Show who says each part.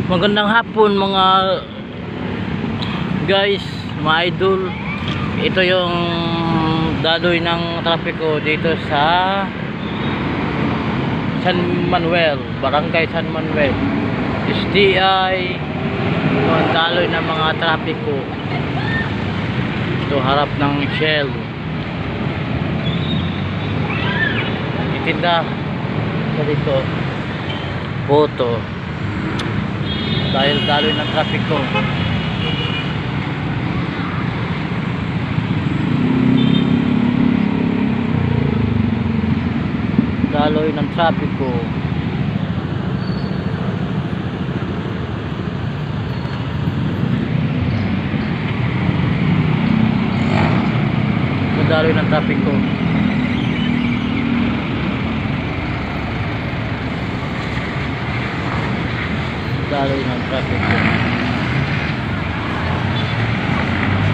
Speaker 1: Magandang hapon mga guys, mga idol. Ito yung daloy ng trapiko dito sa San Manuel, Barangay San Manuel, STI. Yung daloy ng mga trapiko. Ito harap ng Shell. Itinda dito photo dahil daloy ng trapiko. Daloy ng trapiko. Daloy ng trapiko. Daloy ng trapiko.